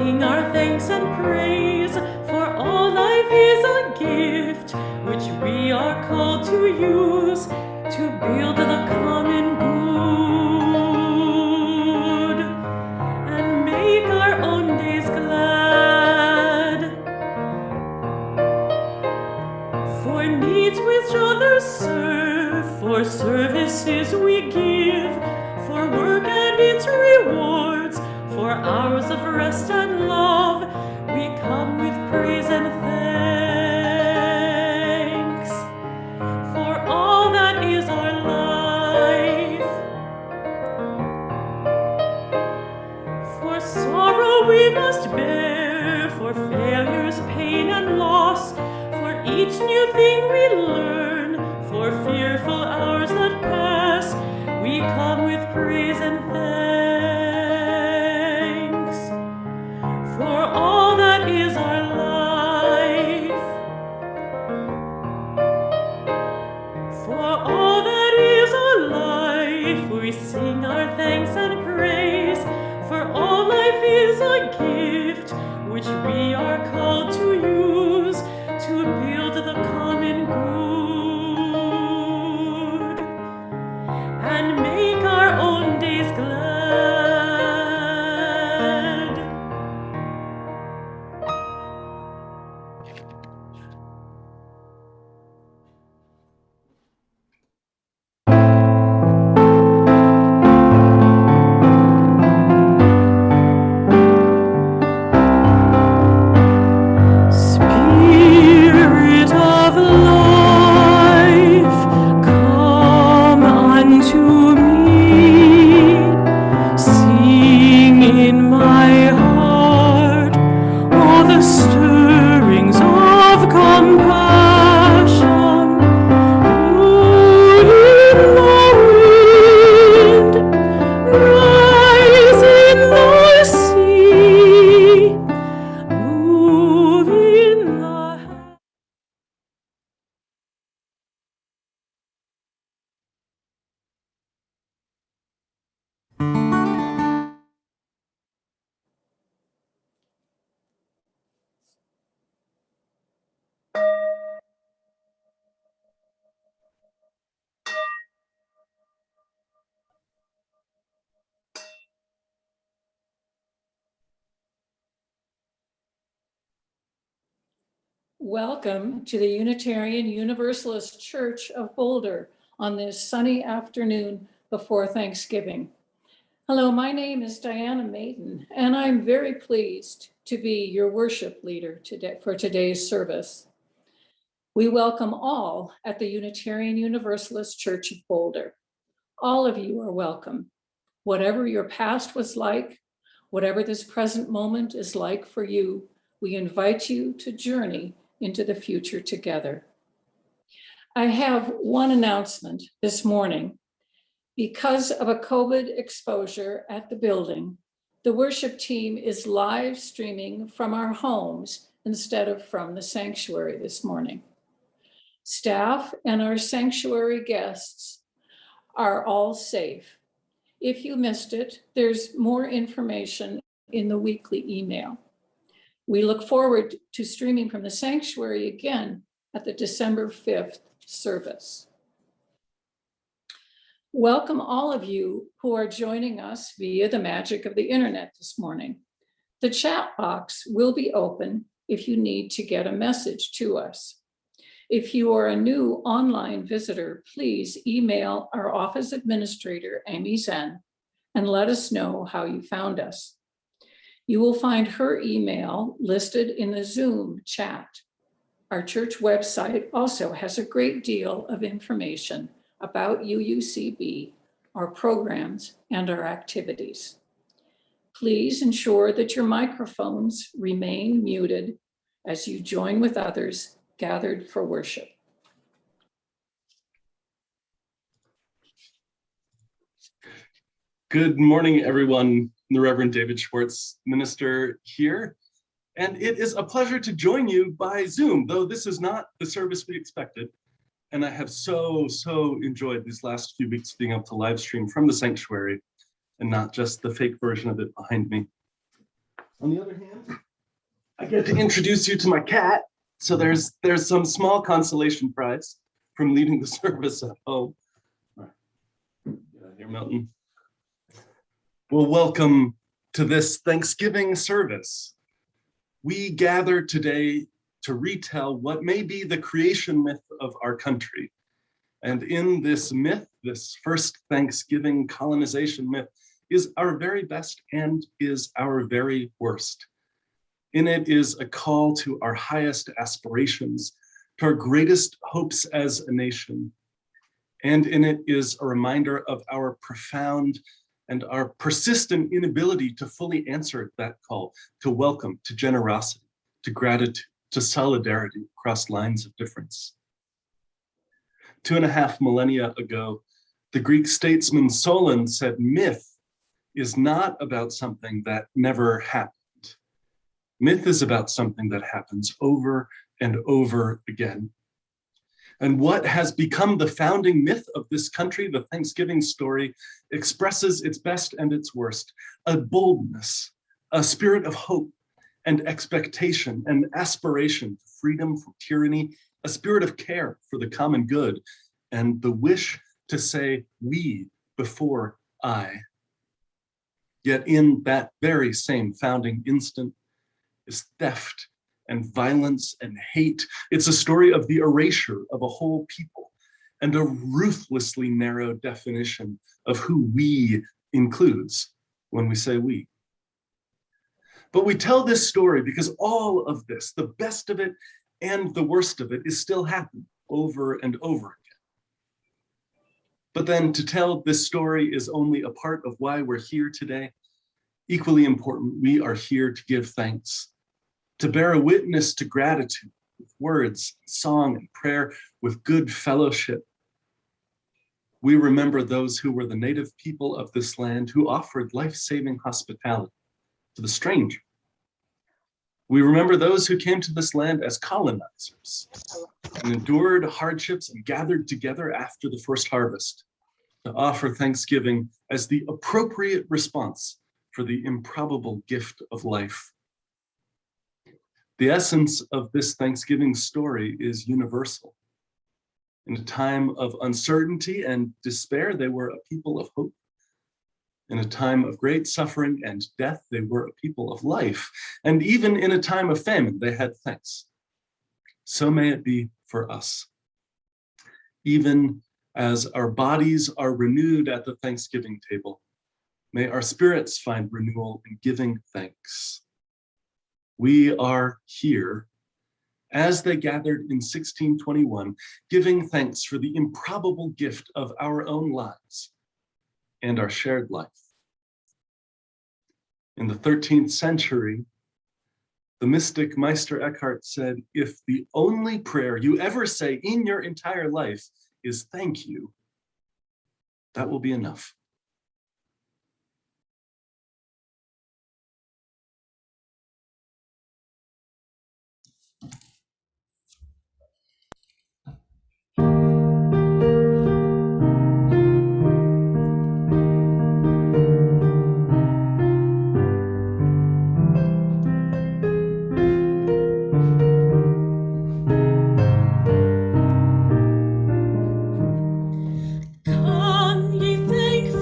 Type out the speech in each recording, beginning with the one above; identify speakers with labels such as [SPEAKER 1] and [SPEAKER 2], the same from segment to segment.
[SPEAKER 1] sing our thanks and praise, for all life is a gift which we are called to use to build the common good and make our own days glad. For needs which others serve, for services we give, for work and its rewards, for hours of rest and love, we come with praise and thanks. For all that is our life, for sorrow we must bear, for failures, pain and loss, for each new thing we learn, for fearful hours that pass, we come with praise and thanks. For all that is our life, for all that is our life, we sing our thanks and praise, for all life is a gift which we are called to use to build the common good and make our own days glad. Spirit of life, come unto me. Sing in my heart all the stirrings of compassion. Blow in the wind, rise in the sea, move in the
[SPEAKER 2] Welcome to the Unitarian Universalist Church of Boulder on this sunny afternoon before Thanksgiving. Hello, my name is Diana Maiden, and I'm very pleased to be your worship leader today for today's service. We welcome all at the Unitarian Universalist Church of Boulder. All of you are welcome. Whatever your past was like, whatever this present moment is like for you, we invite you to journey into the future together. I have one announcement this morning. Because of a COVID exposure at the building, the worship team is live streaming from our homes instead of from the sanctuary this morning. Staff and our sanctuary guests are all safe. If you missed it, there's more information in the weekly email. We look forward to streaming from the sanctuary again at the December 5th service. Welcome all of you who are joining us via the magic of the internet this morning. The chat box will be open if you need to get a message to us. If you are a new online visitor, please email our office administrator, Amy Zen, and let us know how you found us. You will find her email listed in the Zoom chat. Our church website also has a great deal of information about UUCB, our programs, and our activities. Please ensure that your microphones remain muted as you join with others gathered for worship.
[SPEAKER 3] Good morning, everyone. The Reverend David Schwartz, minister here. And it is a pleasure to join you by Zoom, though this is not the service we expected. And I have so enjoyed these last few weeks being able to live stream from the sanctuary and not just the fake version of it behind me. On the other hand, I get to introduce you to my cat. So there's some small consolation prize from leading the service at home. All right. Get out here, Milton. Well, welcome to this Thanksgiving service. We gather today to retell what may be the creation myth of our country. And in this myth, this first Thanksgiving colonization myth, is our very best and is our very worst. In it is a call to our highest aspirations, to our greatest hopes as a nation. And in it is a reminder of our profound and our persistent inability to fully answer that call, to welcome, to generosity, to gratitude, to solidarity across lines of difference. 2.5 millennia ago, the Greek statesman Solon said myth is not about something that never happened. Myth is about something that happens over and over again. And what has become the founding myth of this country, the Thanksgiving story, expresses its best and its worst, a boldness, a spirit of hope and expectation and aspiration to freedom from tyranny, a spirit of care for the common good, and the wish to say we before I. Yet in that very same founding instant is theft and violence and hate. It's a story of the erasure of a whole people and a ruthlessly narrow definition of who we includes when we say we. But we tell this story because all of this, the best of it and the worst of it, is still happening over and over again. But then to tell this story is only a part of why we're here today. Equally important, we are here to give thanks, to bear a witness to gratitude with words, song, and prayer, with good fellowship. We remember those who were the native people of this land who offered life-saving hospitality to the stranger. We remember those who came to this land as colonizers and endured hardships and gathered together after the first harvest to offer Thanksgiving as the appropriate response for the improbable gift of life. The essence of this Thanksgiving story is universal. In a time of uncertainty and despair, they were a people of hope. In a time of great suffering and death, they were a people of life. And even in a time of famine, they had thanks. So may it be for us. Even as our bodies are renewed at the Thanksgiving table, may our spirits find renewal in giving thanks. We are here, as they gathered in 1621, giving thanks for the improbable gift of our own lives and our shared life. In the 13th century, the mystic Meister Eckhart said, if the only prayer you ever say in your entire life is thank you, that will be enough.
[SPEAKER 1] Come, ye thankful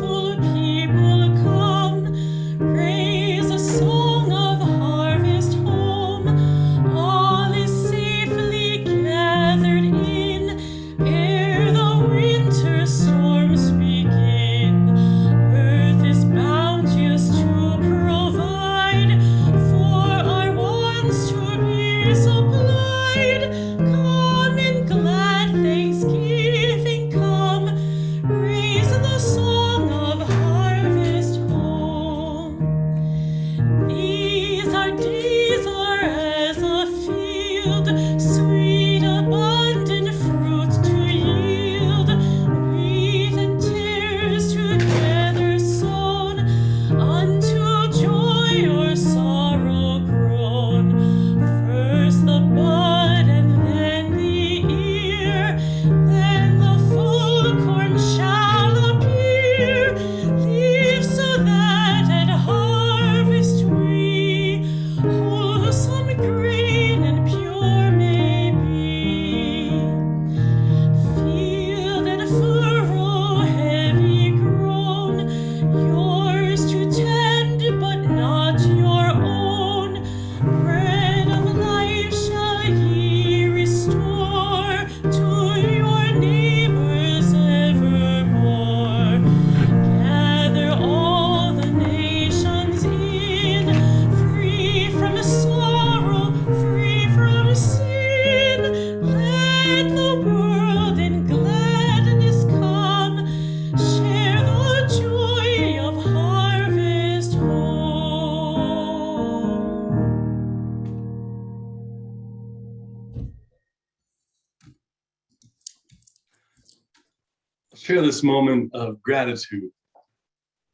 [SPEAKER 3] share this moment of gratitude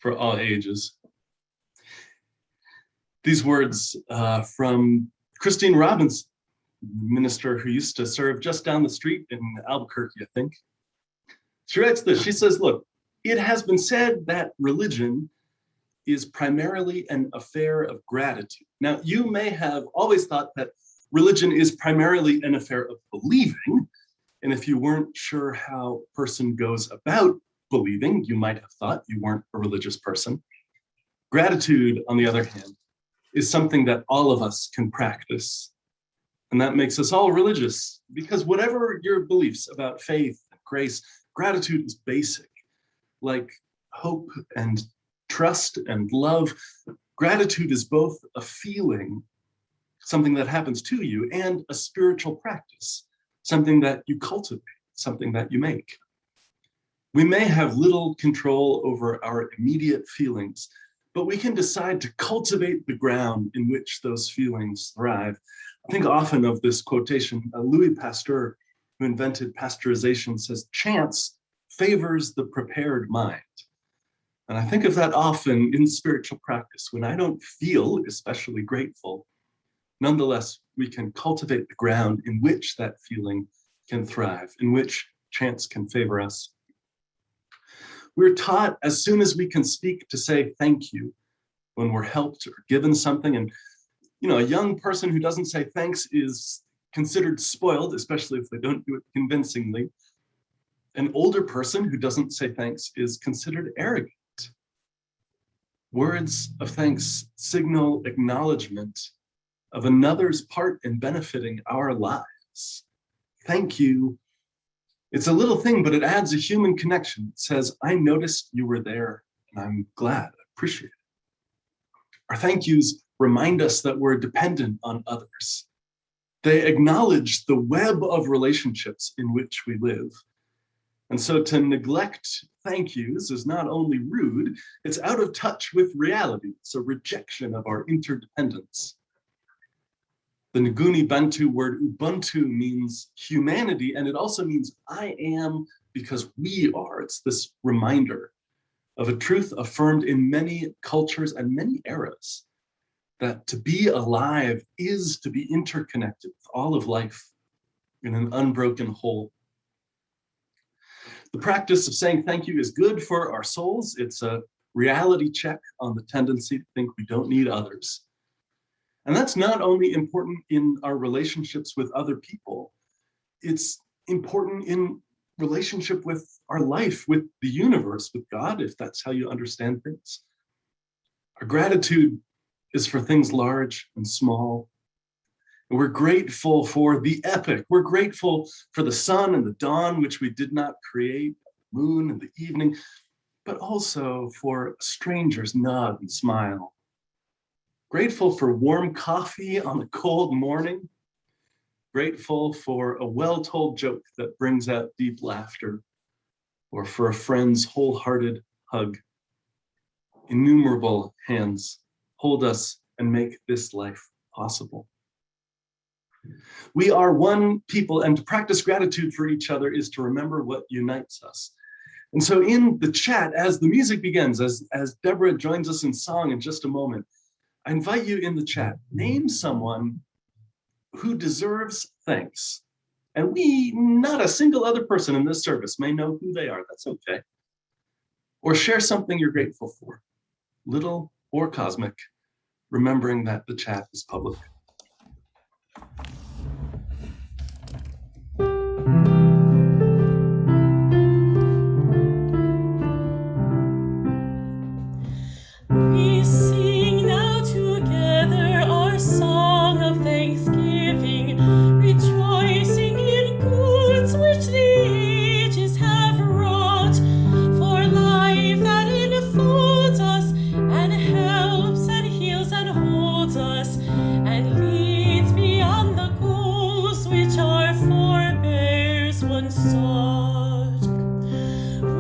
[SPEAKER 3] for all ages. These words from Christine Robbins, minister who used to serve just down the street in Albuquerque, I think. She writes this, she says, look, it has been said that religion is primarily an affair of gratitude. Now, you may have always thought that religion is primarily an affair of believing, and if you weren't sure how a person goes about believing, you might have thought you weren't a religious person. Gratitude, on the other hand, is something that all of us can practice. And that makes us all religious, because whatever your beliefs about faith and grace, gratitude is basic. Like hope and trust and love, gratitude is both a feeling, something that happens to you, and a spiritual practice, something that you cultivate, something that you make. We may have little control over our immediate feelings, but we can decide to cultivate the ground in which those feelings thrive. I think often of this quotation. Louis Pasteur, who invented pasteurization, says, "Chance favors the prepared mind." And I think of that often in spiritual practice. When I don't feel especially grateful, nonetheless, we can cultivate the ground in which that feeling can thrive, in which chance can favor us. We're taught as soon as we can speak to say thank you when we're helped or given something. And a young person who doesn't say thanks is considered spoiled, especially if they don't do it convincingly. An older person who doesn't say thanks is considered arrogant. Words of thanks signal acknowledgement of another's part in benefiting our lives. Thank you. It's a little thing, but it adds a human connection. It says, I noticed you were there, and I'm glad, I appreciate it. Our thank yous remind us that we're dependent on others. They acknowledge the web of relationships in which we live. And so to neglect thank yous is not only rude, it's out of touch with reality. It's a rejection of our interdependence. The Nguni Bantu word Ubuntu means humanity, and it also means I am because we are. It's this reminder of a truth affirmed in many cultures and many eras, that to be alive is to be interconnected with all of life in an unbroken whole. The practice of saying thank you is good for our souls. It's a reality check on the tendency to think we don't need others. And that's not only important in our relationships with other people, it's important in relationship with our life, with the universe, with God, if that's how you understand things. Our gratitude is for things large and small. And we're grateful for the epic. We're grateful for the sun and the dawn, which we did not create, the moon and the evening, but also for a stranger's nod and smile. Grateful for warm coffee on a cold morning. Grateful for a well-told joke that brings out deep laughter, or for a friend's wholehearted hug. Innumerable hands hold us and make this life possible. We are one people, and to practice gratitude for each other is to remember what unites us. And so in the chat, as the music begins, as Deborah joins us in song in just a moment, I invite you in the chat, name someone who deserves thanks. And we, not a single other person in this service, may know who they are. That's okay. Or share something you're grateful for, little or cosmic, remembering that the chat is public.
[SPEAKER 1] We sing now together our song of thanksgiving, rejoicing in goods which the ages have wrought, for life that enfolds us and helps and heals and holds us and leads beyond the goals which our forebears once sought.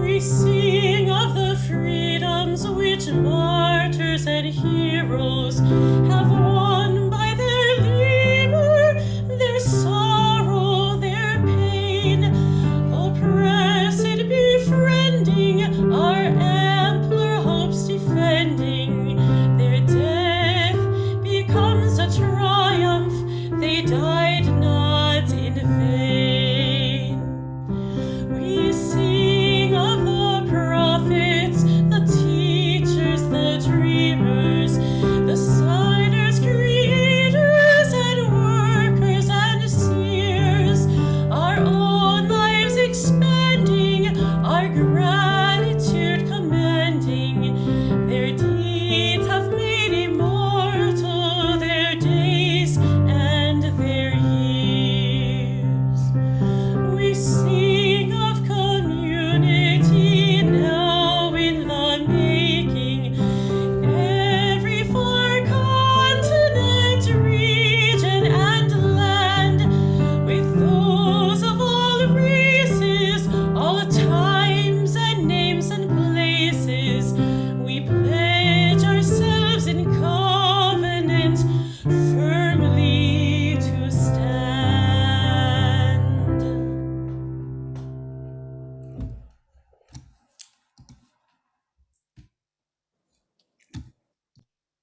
[SPEAKER 1] We sing of the freedoms which martyrs and heroes have won by their labor, their sorrow, their pain. Oppressed befriend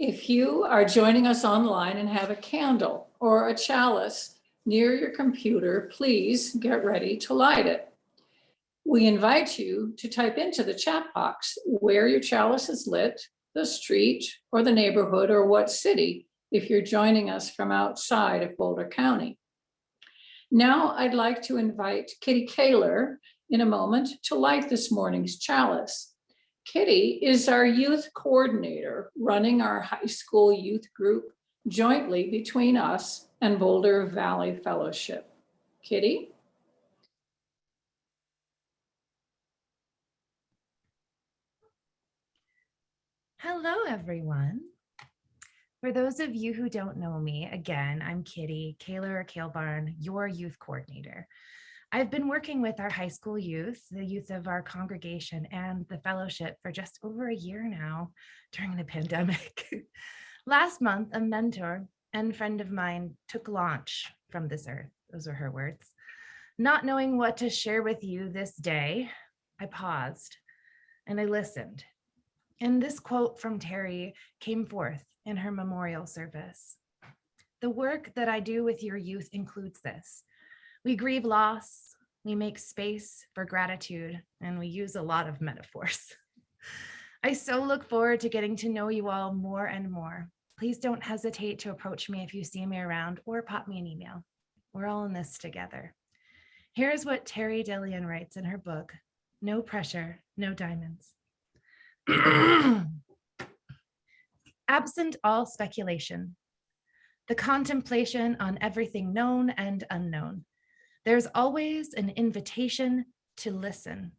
[SPEAKER 2] If you are joining us online and have a candle or a chalice near your computer, please get ready to light it. We invite you to type into the chat box where your chalice is lit, the street or the neighborhood or what city, if you're joining us from outside of Boulder County. Now I'd like to invite Kitty Kaler in a moment to light this morning's chalice. Kitty is our youth coordinator running our high school youth group jointly between us and Boulder Valley Fellowship. Kitty?
[SPEAKER 4] Hello, everyone. For those of you who don't know me, again, I'm Kitty, Kaler or Kalebarn, your youth coordinator. I've been working with our high school youth, the youth of our congregation and the fellowship for just over a year now during the pandemic. Last month, a mentor and friend of mine took launch from this earth. Those are her words. Not knowing what to share with you this day, I paused and I listened. And this quote from Terry came forth in her memorial service. The work that I do with your youth includes this. We grieve loss, we make space for gratitude, and we use a lot of metaphors. I so look forward to getting to know you all more and more. Please don't hesitate to approach me if you see me around or pop me an email. We're all in this together. Here's what Terry Delian writes in her book, No Pressure, No Diamonds. Absent all speculation, the contemplation on everything known and unknown, there's always an invitation to listen.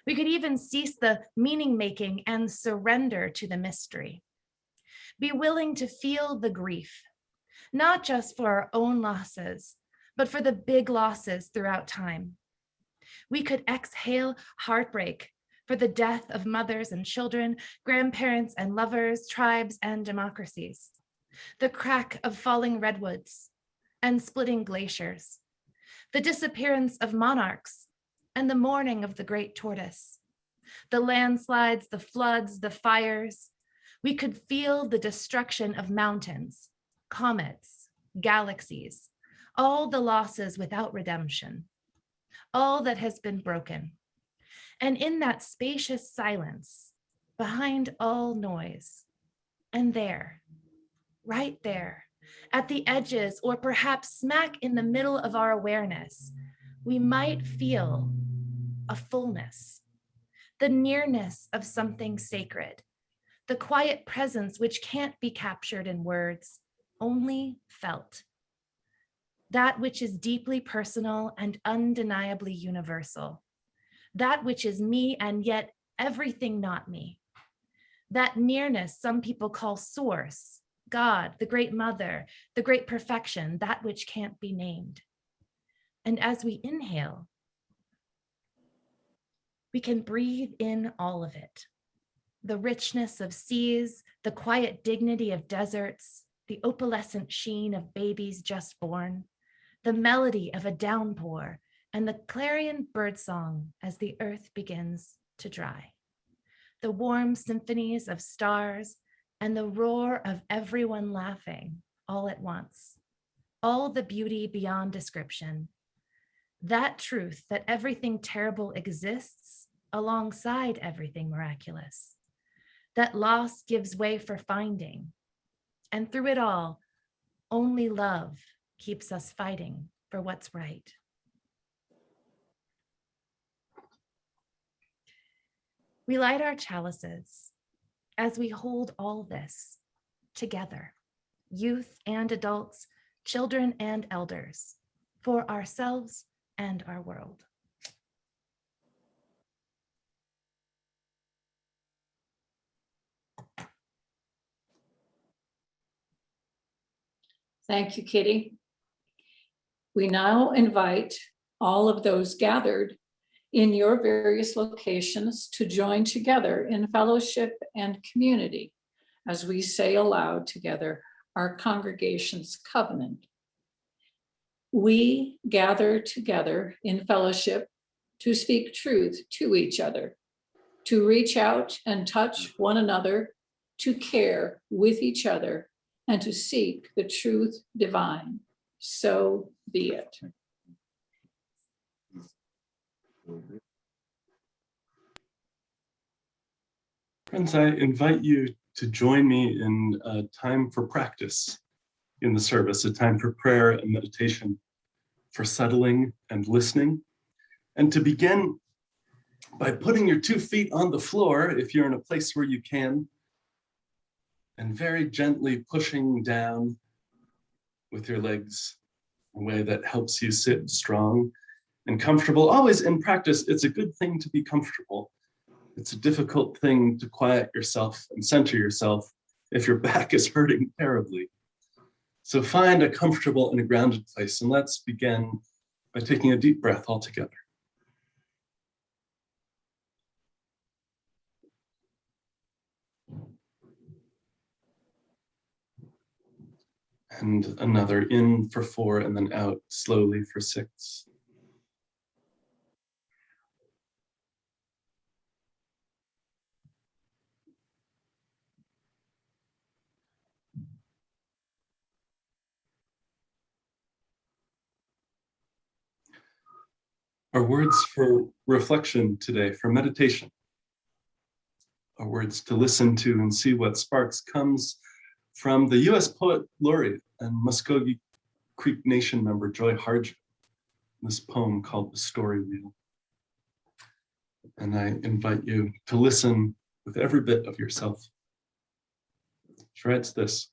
[SPEAKER 4] We could even cease the meaning-making and surrender to the mystery. Be willing to feel the grief, not just for our own losses, but for the big losses throughout time. We could exhale heartbreak for the death of mothers and children, grandparents and lovers, tribes and democracies, the crack of falling redwoods and splitting glaciers, the disappearance of monarchs and the mourning of the great tortoise, the landslides, the floods, the fires. We could feel the destruction of mountains, comets, galaxies, all the losses without redemption, all that has been broken. And in that spacious silence, behind all noise, and there, right there, at the edges, or perhaps smack in the middle of our awareness, we might feel a fullness, the nearness of something sacred, the quiet presence which can't be captured in words, only felt. That which is deeply personal and undeniably universal. That which is me and yet everything not me. That nearness some people call source, God, the great mother, the great perfection, that which can't be named. And as we inhale, we can breathe in all of it. The richness of seas, the quiet dignity of deserts, the opalescent sheen of babies just born, the melody of a downpour, and the clarion birdsong as the earth begins to dry. The warm symphonies of stars and the roar of everyone laughing all at once. All the beauty beyond description. That truth that everything terrible exists alongside everything miraculous. That loss gives way for finding. And through it all, only love keeps us fighting for what's right. We light our chalices as we hold all this together, youth and adults, children and elders, for ourselves and our world.
[SPEAKER 2] Thank you, Kitty. We now invite all of those gathered in your various locations to join together in fellowship and community as we say aloud together our congregation's covenant. We gather together in fellowship to speak truth to each other, to reach out and touch one another to care with each other, and to seek the truth divine. So be it.
[SPEAKER 3] Friends, I invite you to join me in a time for practice in the service, a time for prayer and meditation, for settling and listening, and to begin by putting your 2 feet on the floor, if you're in a place where you can, and very gently pushing down with your legs in a way that helps you sit strong and comfortable. Always in practice, it's a good thing to be comfortable. It's a difficult thing to quiet yourself and center yourself if your back is hurting terribly. So find a comfortable and a grounded place, and let's begin by taking a deep breath all together. And another in for 4, and then out slowly for 6. Our words for reflection today, for meditation, our words to listen to and see what sparks comes from the US Poet Laureate and Muskogee Creek Nation member Joy Harjo, this poem called The Story Wheel. And I invite you to listen with every bit of yourself. She writes this: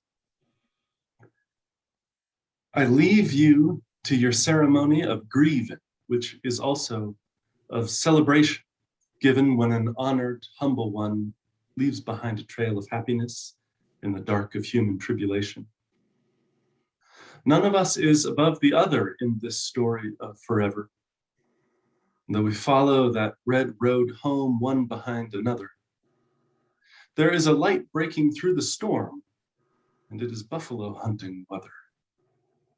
[SPEAKER 3] I leave you to your ceremony of grieving, which is also of celebration, given when an honored, humble one leaves behind a trail of happiness in the dark of human tribulation. None of us is above the other in this story of forever. Though we follow that red road home one behind another, there is a light breaking through the storm, and it is buffalo hunting weather.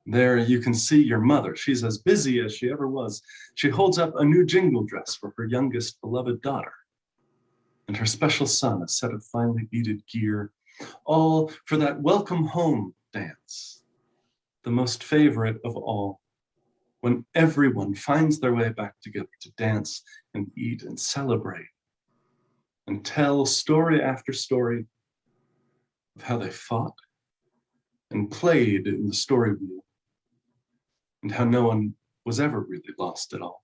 [SPEAKER 3] There you can see your mother. She's as busy as she ever was. She holds up a new jingle dress for her youngest beloved daughter, and her special son a set of finely beaded gear, all for that welcome home dance, the most favorite of all, when everyone finds their way back together to dance and eat and celebrate and tell story after story of how they fought and played in the story wheel, and how no one was ever really lost at all.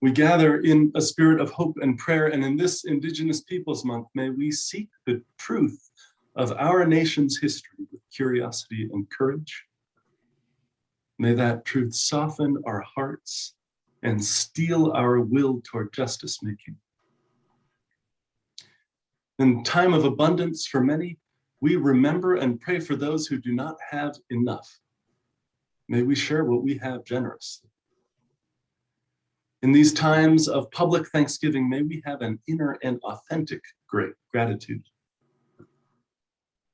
[SPEAKER 3] We gather in a spirit of hope and prayer, and in this Indigenous Peoples Month, may we seek the truth of our nation's history with curiosity and courage. May that truth soften our hearts and steel our will toward justice making. In time of abundance for many, we remember and pray for those who do not have enough. May we share what we have generously. In these times of public thanksgiving, may we have an inner and authentic great gratitude.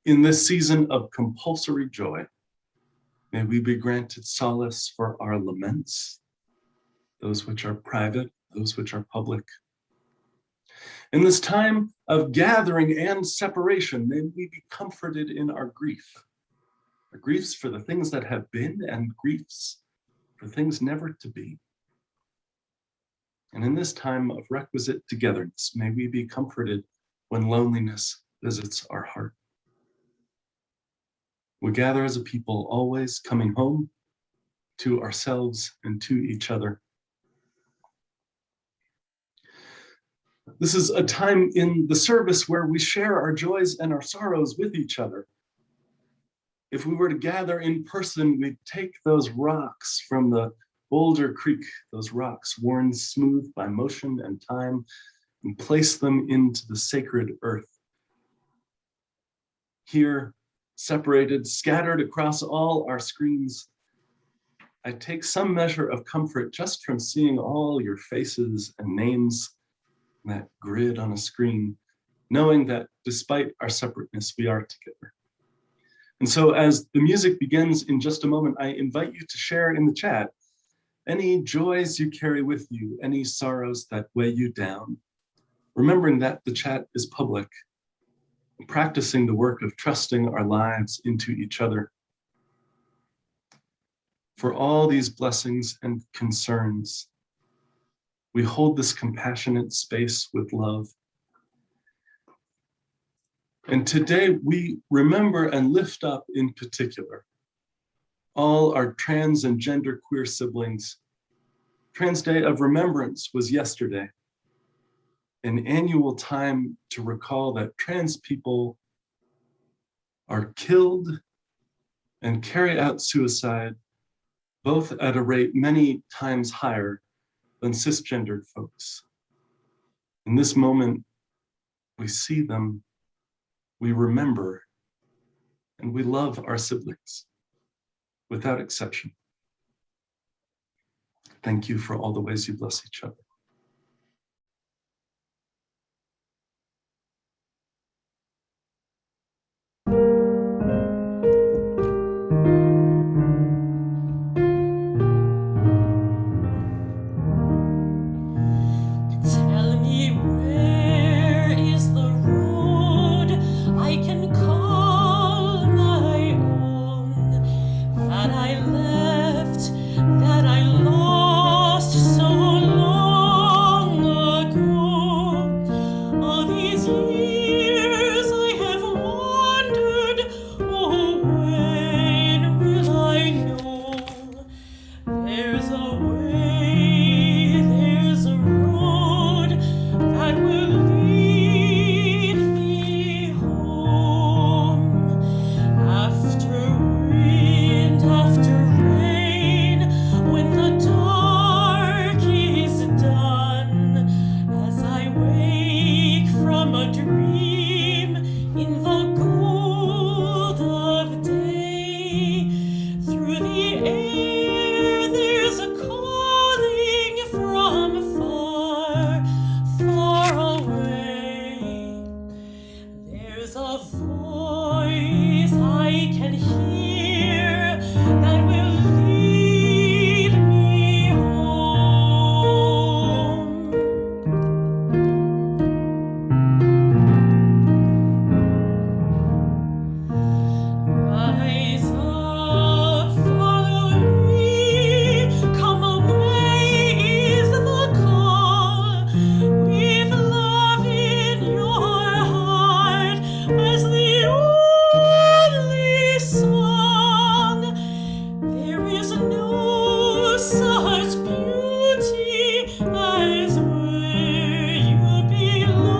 [SPEAKER 3] In this season of compulsory joy, may we be granted solace for our laments, those which are private, those which are public. In this time of gathering and separation, may we be comforted in our griefs for the things that have been and griefs for things never to be. And in this time of requisite togetherness, may we be comforted when loneliness visits our heart. We gather as a people, always coming home to ourselves and to each other. This is a time in the service where we share our joys and our sorrows with each other. If we were to gather in person, we'd take those rocks from the Boulder Creek, those rocks worn smooth by motion and time, and place them into the sacred earth. Here, separated, scattered across all our screens, I take some measure of comfort just from seeing all your faces and names, that grid on a screen, knowing that despite our separateness, we are together. And so as the music begins in just a moment, I invite you to share in the chat any joys you carry with you, any sorrows that weigh you down, remembering that the chat is public, practicing the work of trusting our lives into each other. For all these blessings and concerns, we hold this compassionate space with love. And today we remember and lift up in particular all our trans and genderqueer siblings. Trans Day of Remembrance was yesterday, an annual time to recall that trans people are killed and carry out suicide, both at a rate many times higher than cisgendered folks. In this moment, we see them, we remember, and we love our siblings, without exception. Thank you for all the ways you bless each other.
[SPEAKER 1] Tell me, where is the road I can call my own, that I left, that I lost so long ago? All these years I have wandered, oh, when will I know? There's a way, there's a road that will lead me home. After wind, after rain, when the dark is done, as I wake from a dream in the gold of day, through the air there's a calling from far, far away. There's a voice I can hear that will lead me home. Rise up, follow me, come away is the call, with love in your heart as the only song. There is no such beauty as where you belong.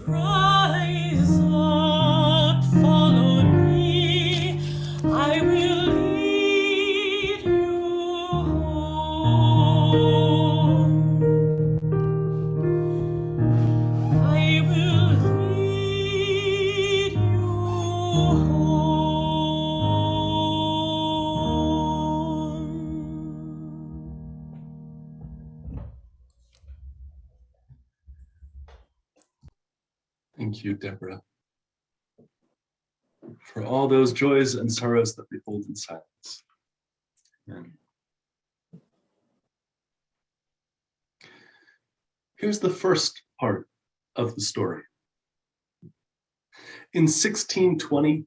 [SPEAKER 1] Rise up, follow me, I will lead you home. I will lead you home.
[SPEAKER 3] Thank you, Deborah, for all those joys and sorrows that we hold in silence. Amen. Here's the first part of the story. In 1620,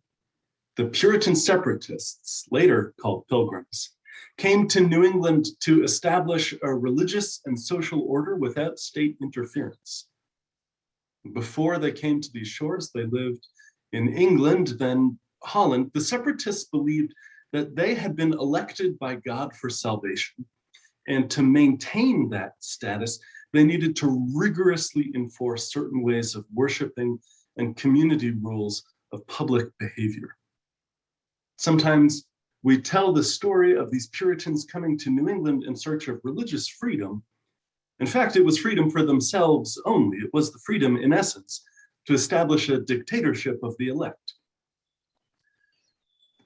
[SPEAKER 3] the Puritan separatists, later called Pilgrims, came to New England to establish a religious and social order without state interference. Before they came to these shores, they lived in England, then Holland. The separatists believed that they had been elected by God for salvation, and to maintain that status, they needed to rigorously enforce certain ways of worshiping and community rules of public behavior. Sometimes we tell the story of these Puritans coming to New England in search of religious freedom. In fact, it was freedom for themselves only. It was the freedom, in essence, to establish a dictatorship of the elect.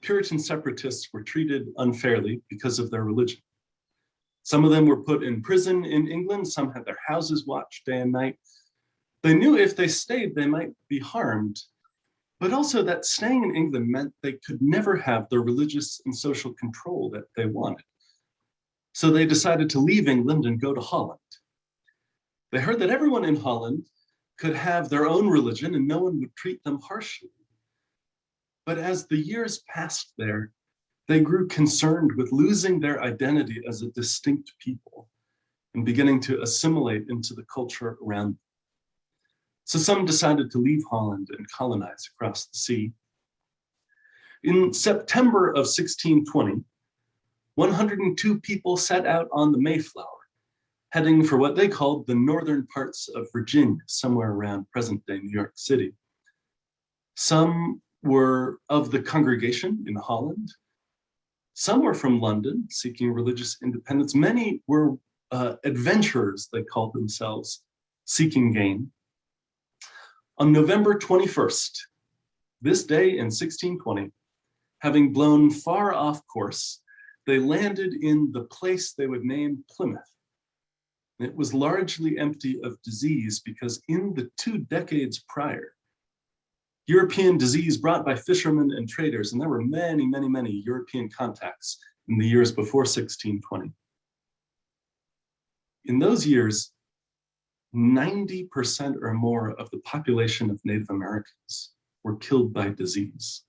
[SPEAKER 3] Puritan separatists were treated unfairly because of their religion. Some of them were put in prison in England. Some had their houses watched day and night. They knew if they stayed, they might be harmed, but also that staying in England meant they could never have the religious and social control that they wanted. So they decided to leave England and go to Holland, They heard that everyone in Holland could have their own religion and no one would treat them harshly. But as the years passed there, they grew concerned with losing their identity as a distinct people and beginning to assimilate into the culture around them. So some decided to leave Holland and colonize across the sea. In September of 1620, 102 people set out on the Mayflower, heading for what they called the northern parts of Virginia, somewhere around present-day New York City. Some were of the congregation in Holland. Some were from London, seeking religious independence. Many were adventurers, they called themselves, seeking gain. On November 21st, this day in 1620, having blown far off course, they landed in the place they would name Plymouth. It was largely empty of disease because in the 2 decades prior, European disease brought by fishermen and traders, and there were many, many, many European contacts in the years before 1620. In those years, 90% or more of the population of Native Americans were killed by disease.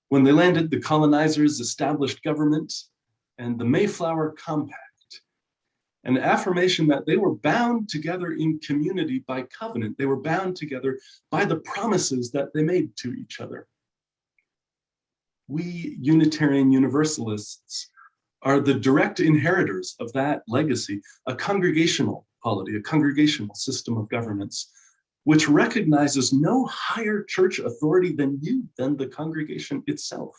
[SPEAKER 3] When they landed, the colonizers established government and the Mayflower Compact, an affirmation that they were bound together in community by covenant. They were bound together by the promises that they made to each other. We Unitarian Universalists are the direct inheritors of that legacy, a congregational polity, a congregational system of governance, which recognizes no higher church authority than you, than the congregation itself.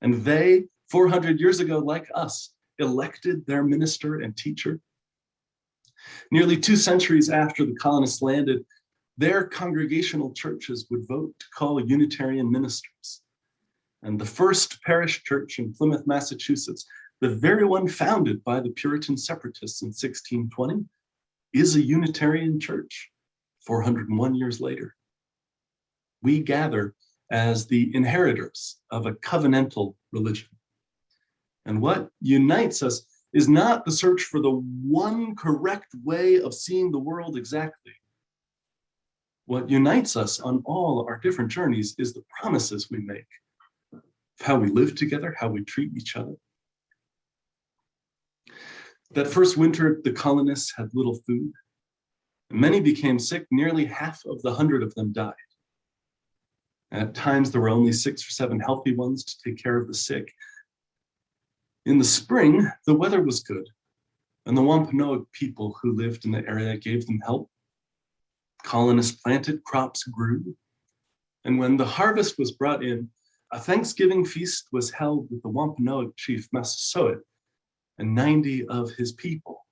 [SPEAKER 3] And they, 400 years ago, like us, elected their minister and teacher. Nearly 2 centuries after the colonists landed, their congregational churches would vote to call Unitarian ministers. And the first parish church in Plymouth, Massachusetts, the very one founded by the Puritan separatists in 1620, is a Unitarian church 401 years later. We gather as the inheritors of a covenantal religion. And what unites us is not the search for the one correct way of seeing the world exactly. What unites us on all our different journeys is the promises we make, of how we live together, how we treat each other. That first winter, the colonists had little food. Many became sick. Nearly half of the 100 of them died. At times, there were only 6 or 7 healthy ones to take care of the sick. In the spring, the weather was good, and the Wampanoag people who lived in the area gave them help. Colonists planted, crops grew, and when the harvest was brought in, a Thanksgiving feast was held with the Wampanoag chief Massasoit and 90 of his people.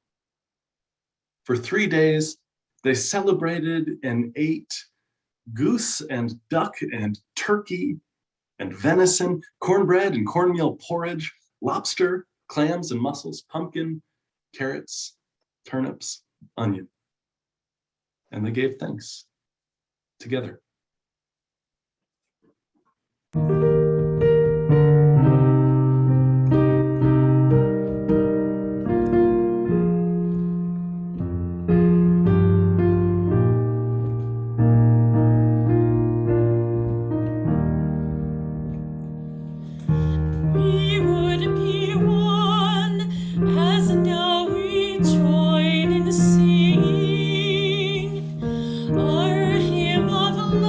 [SPEAKER 3] For 3 days, they celebrated and ate goose and duck and turkey and venison, cornbread and cornmeal porridge, lobster, clams and mussels, pumpkin, carrots, turnips, onion. And they gave thanks together.
[SPEAKER 1] We would be one, as now we join in singing our hymn of love.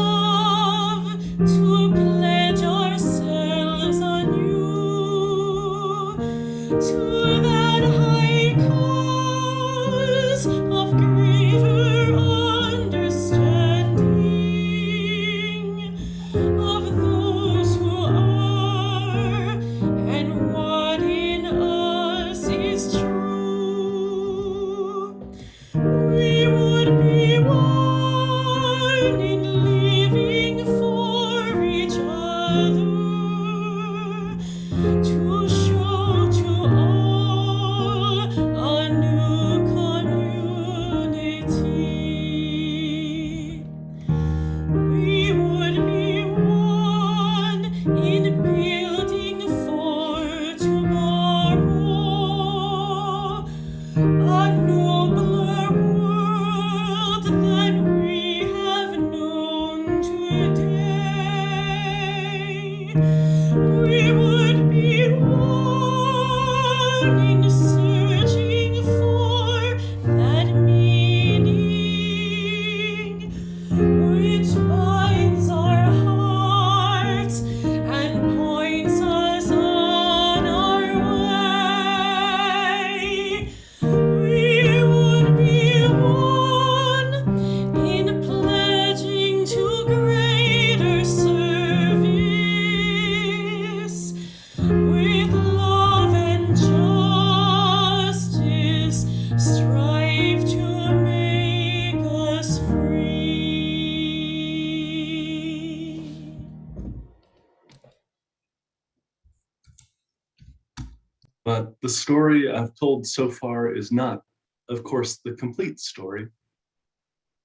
[SPEAKER 3] story I've told so far is not, of course, the complete story.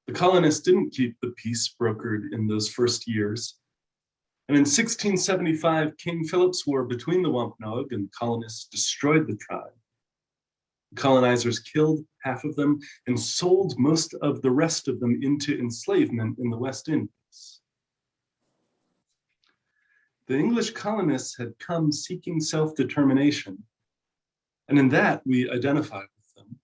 [SPEAKER 3] The colonists didn't keep the peace brokered in those first years. And in 1675, King Philip's War between the Wampanoag and colonists destroyed the tribe. The colonizers killed half of them and sold most of the rest of them into enslavement in the West Indies. The English colonists had come seeking self-determination, and in that we identify with them.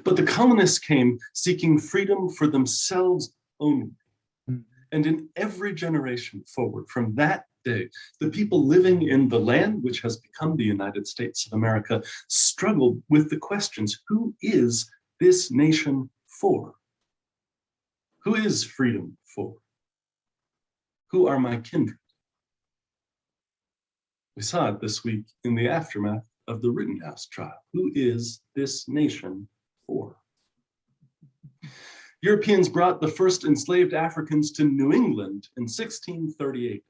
[SPEAKER 3] But the colonists came seeking freedom for themselves only. And in every generation forward from that day, the people living in the land which has become the United States of America struggled with the questions: who is this nation for? Who is freedom for? Who are my kindred? We saw it this week in the aftermath of the Rittenhouse trial. Who is this nation for? Europeans brought the first enslaved Africans to New England in 1638.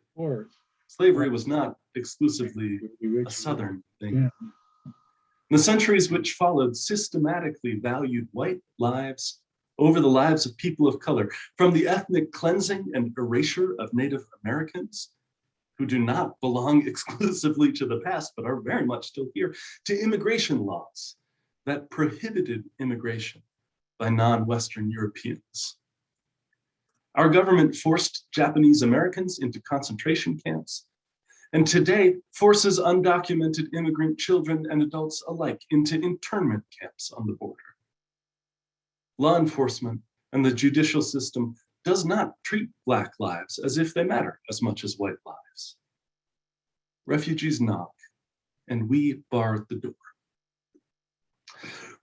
[SPEAKER 3] Slavery was not exclusively a Southern thing. The centuries which followed systematically valued white lives over the lives of people of color, from the ethnic cleansing and erasure of Native Americans, who do not belong exclusively to the past, but are very much still here, to immigration laws that prohibited immigration by non-Western Europeans. Our government forced Japanese Americans into concentration camps, and today forces undocumented immigrant children and adults alike into internment camps on the border. Law enforcement and the judicial system does not treat Black lives as if they matter as much as white lives. Refugees knock, and we bar the door.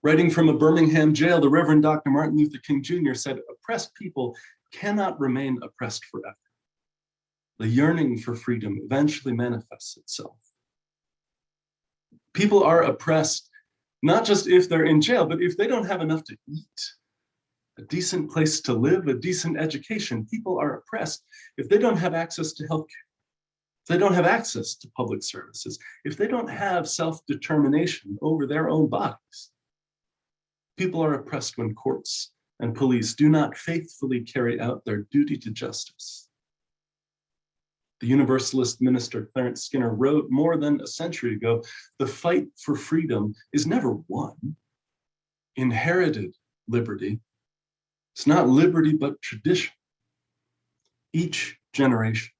[SPEAKER 3] Writing from a Birmingham jail, the Reverend Dr. Martin Luther King Jr. said, "Oppressed people cannot remain oppressed forever. The yearning for freedom eventually manifests itself." People are oppressed, not just if they're in jail, but if they don't have enough to eat, a decent place to live, a decent education. People are oppressed if they don't have access to healthcare, if they don't have access to public services, if they don't have self-determination over their own bodies. People are oppressed when courts and police do not faithfully carry out their duty to justice. The Universalist minister Clarence Skinner wrote more than a century ago, "The fight for freedom is never won. Inherited liberty, it's not liberty but tradition. Each generation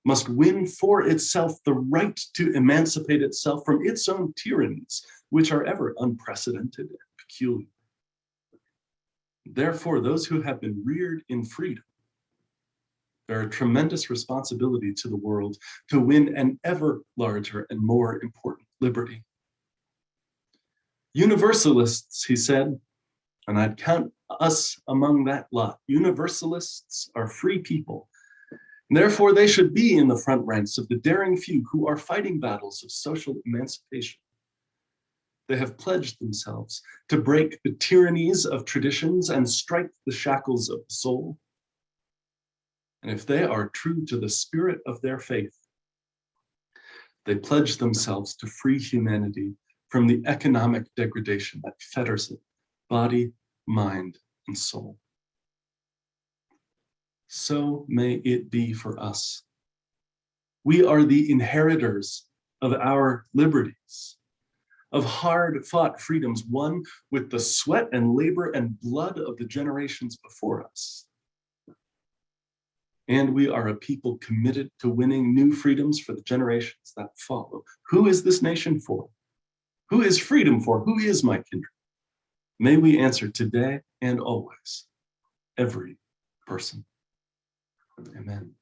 [SPEAKER 3] must win for itself the right to emancipate itself from its own tyrannies, which are ever unprecedented and peculiar. Therefore, those who have been reared in freedom bear a tremendous responsibility to the world to win an ever larger and more important liberty." Universalists, he said, and I'd count us among that lot. Universalists are free people. Therefore, they should be in the front ranks of the daring few who are fighting battles of social emancipation. They have pledged themselves to break the tyrannies of traditions and strike the shackles of the soul. And if they are true to the spirit of their faith, they pledge themselves to free humanity from the economic degradation that fetters it, body, mind, and soul. So may it be for us. We are the inheritors of our liberties, of hard-fought freedoms won with the sweat and labor and blood of the generations before us. And we are a people committed to winning new freedoms for the generations that follow. Who is this nation for? Who is freedom for? Who is my kindred? May we answer today and always, every person. Amen.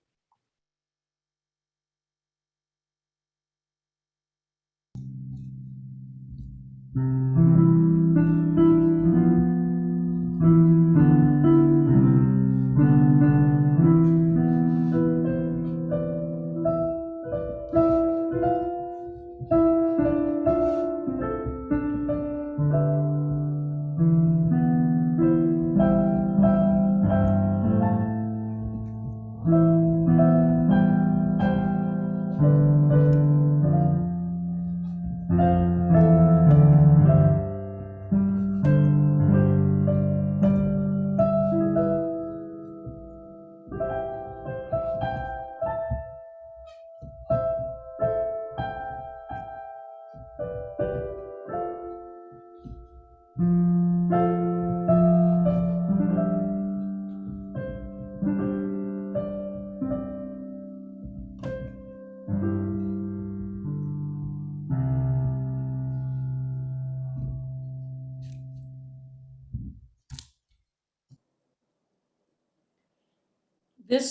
[SPEAKER 2] This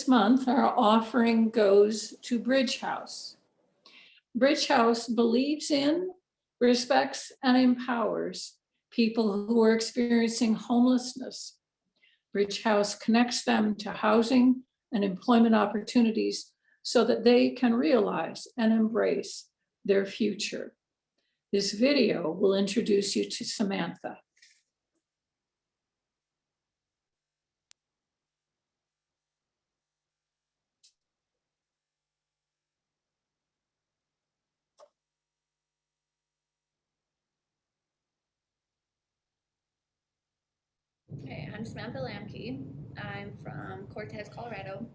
[SPEAKER 2] month, our offering goes to Bridge House. Bridge House believes in, respects, and empowers people who are experiencing homelessness. Bridge House connects them to housing and employment opportunities so that they can realize and embrace their future. This video will introduce you to Samantha.
[SPEAKER 5] Okay, I'm Samantha Lamke. I'm from Cortez, Colorado.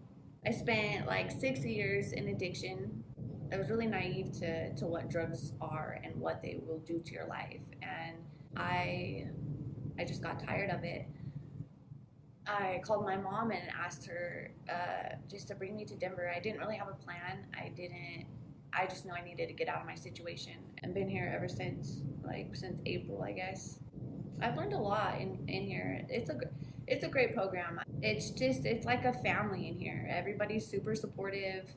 [SPEAKER 5] I spent like 6 years in addiction. I was really naive to what drugs are and what they will do to your life. And I just got tired of it. I called my mom and asked her just to bring me to Denver. I didn't really have a plan. I just knew I needed to get out of my situation. I've been here ever since April, I guess. I've learned a lot in here. It's a great program. It's like a family in here. Everybody's super supportive.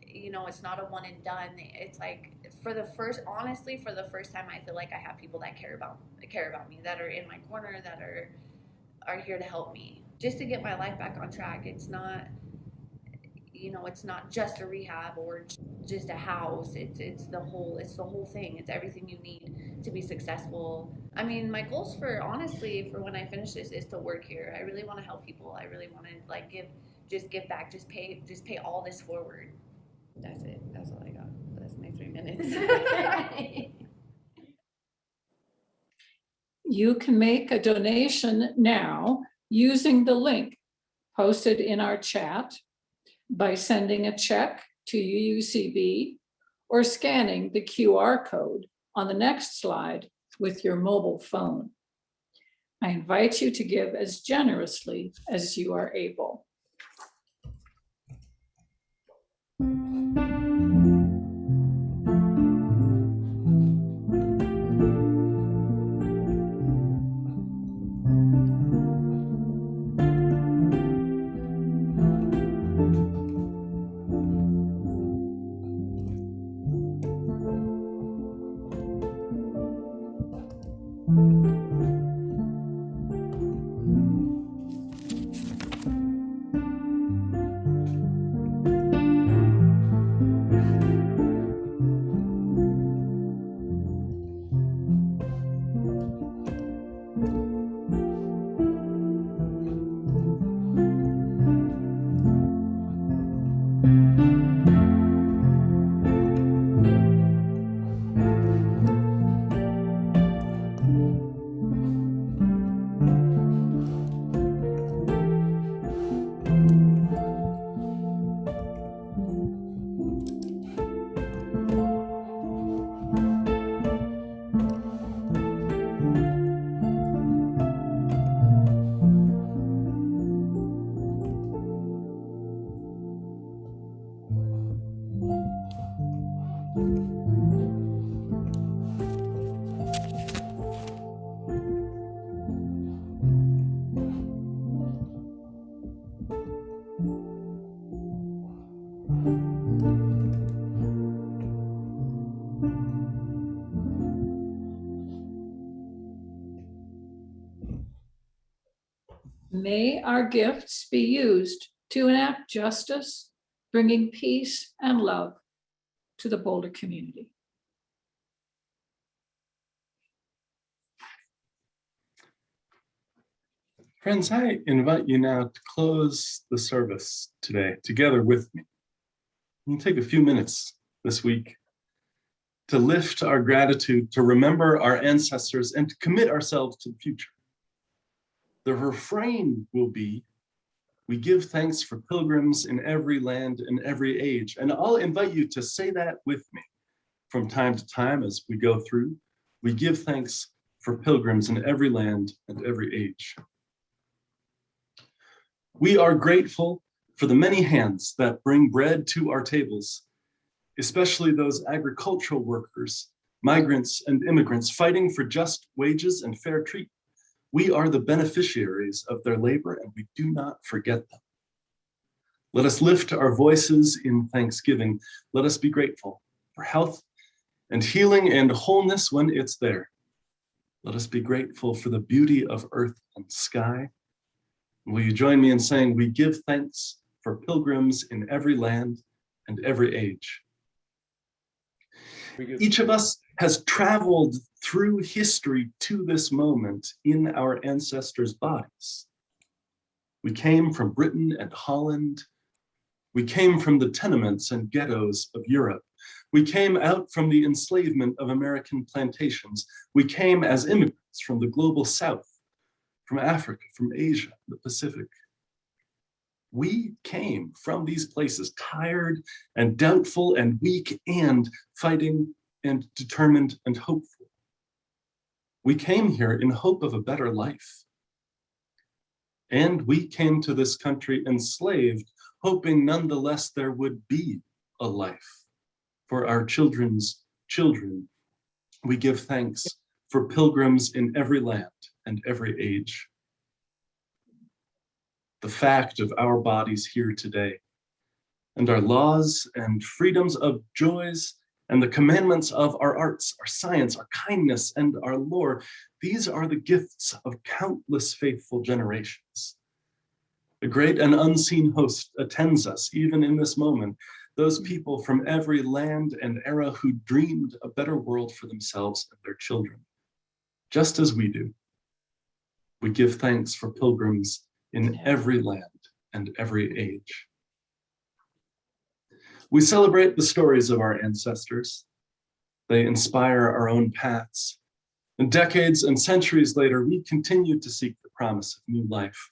[SPEAKER 5] You know, it's not a one and done. It's like for the first time, I feel like I have people that care about me, that are in my corner, that are here to help me, just to get my life back on track. It's not, it's not just a rehab or just a house. It's the whole thing. It's everything you need to be successful. I mean, my goals for when I finish this is to work here. I really want to help people. I really want to give back, just pay all this forward. That's it. That's all I got. That's my 3 minutes.
[SPEAKER 2] You can make a donation now using the link posted in our chat by sending a check to UUCB or scanning the QR code on the next slide with your mobile phone. I invite you to give as generously as you are able. May our gifts be used to enact justice, bringing peace and love to the Boulder community.
[SPEAKER 3] Friends, I invite you now to close the service today together with me. We'll take a few minutes this week to lift our gratitude, to remember our ancestors, and to commit ourselves to the future. The refrain will be, we give thanks for pilgrims in every land and every age. And I'll invite you to say that with me from time to time as we go through. We give thanks for pilgrims in every land and every age. We are grateful for the many hands that bring bread to our tables, especially those agricultural workers, migrants, and immigrants fighting for just wages and fair treatment. We are the beneficiaries of their labor, and we do not forget them. Let us lift our voices in thanksgiving. Let us be grateful for health and healing and wholeness when it's there. Let us be grateful for the beauty of earth and sky. Will you join me in saying, we give thanks for pilgrims in every land and every age. Each of us has traveled through history to this moment in our ancestors' bodies. We came from Britain and Holland. We came from the tenements and ghettos of Europe. We came out from the enslavement of American plantations. We came as immigrants from the global South, from Africa, from Asia, the Pacific. We came from these places tired and doubtful and weak and fighting and determined and hopeful. We came here in hope of a better life. And we came to this country enslaved, hoping nonetheless there would be a life for our children's children. We give thanks for pilgrims in every land and every age. The fact of our bodies here today, and our laws and freedoms of joys, and the commandments of our arts, our science, our kindness, and our lore, these are the gifts of countless faithful generations. A great and unseen host attends us, even in this moment, those people from every land and era who dreamed a better world for themselves and their children, just as we do. We give thanks for pilgrims in every land and every age. We celebrate the stories of our ancestors. They inspire our own paths. And decades and centuries later, we continue to seek the promise of new life.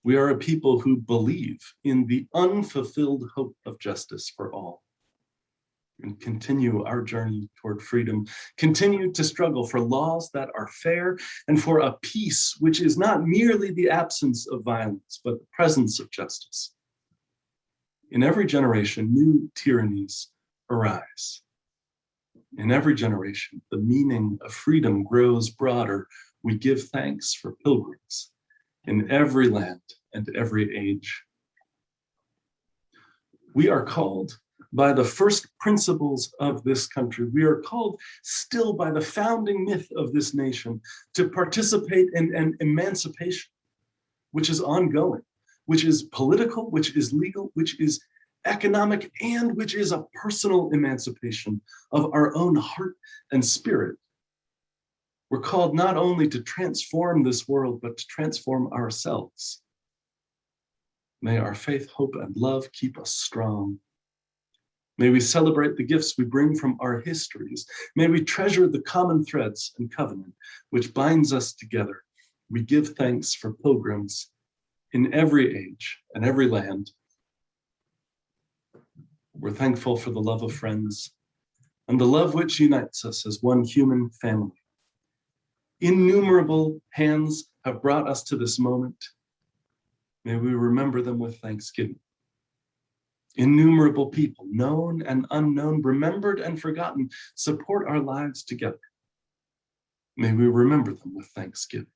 [SPEAKER 3] We are a people who believe in the unfulfilled hope of justice for all, and continue our journey toward freedom, continue to struggle for laws that are fair and for a peace which is not merely the absence of violence, but the presence of justice. In every generation, new tyrannies arise. In every generation, the meaning of freedom grows broader. We give thanks for pilgrims in every land and every age. We are called by the first principles of this country. We are called still by the founding myth of this nation to participate in an emancipation, which is ongoing, which is political, which is legal, which is economic, and which is a personal emancipation of our own heart and spirit. We're called not only to transform this world, but to transform ourselves. May our faith, hope, and love keep us strong. May we celebrate the gifts we bring from our histories. May we treasure the common threads and covenant which binds us together. We give thanks for pilgrims in every age and every land. We're thankful for the love of friends and the love which unites us as one human family. Innumerable hands have brought us to this moment. May we remember them with thanksgiving. Innumerable people, known and unknown, remembered and forgotten, support our lives together. May we remember them with thanksgiving.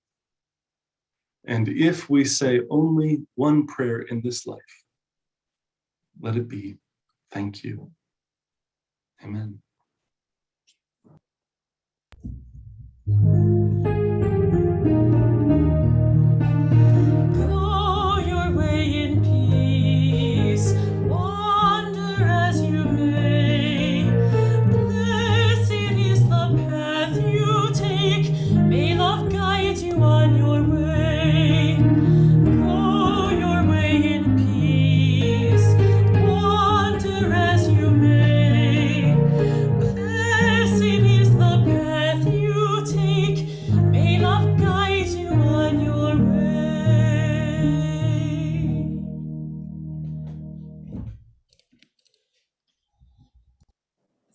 [SPEAKER 3] And if we say only one prayer in this life, let it be, thank you. Amen.
[SPEAKER 1] Go your way in peace, wander as you may. Blessed is the path you take, may love guide you on your way. Go your way in peace, wander as you may. Blessed is the path you take, may love guide you on your way.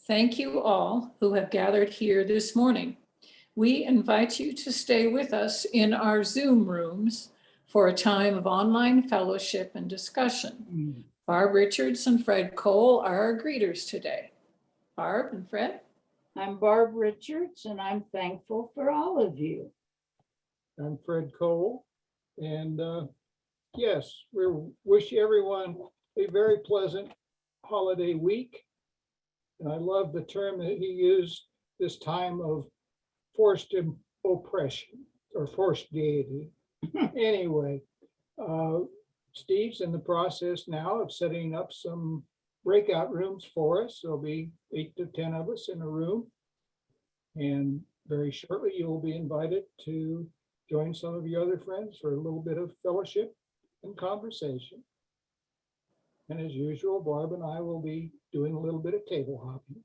[SPEAKER 2] Thank you all who have gathered here this morning. we invite you to stay with us in our Zoom rooms for a time of online fellowship and discussion. Barb Richards and Fred Cole are our greeters today. Barb and Fred?
[SPEAKER 6] I'm Barb Richards, and I'm thankful for all of you.
[SPEAKER 7] I'm Fred Cole, and yes, we wish everyone a very pleasant holiday week. And I love the term that he used, this time of forced oppression or forced gaiety. Anyway, Steve's in the process now of setting up some breakout rooms for us. There'll be 8 to 10 of us in a room. And very shortly, you will be invited to join some of your other friends for a little bit of fellowship and conversation. And as usual, Barb and I will be doing a little bit of table hopping.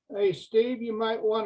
[SPEAKER 7] Hey, Steve, you might want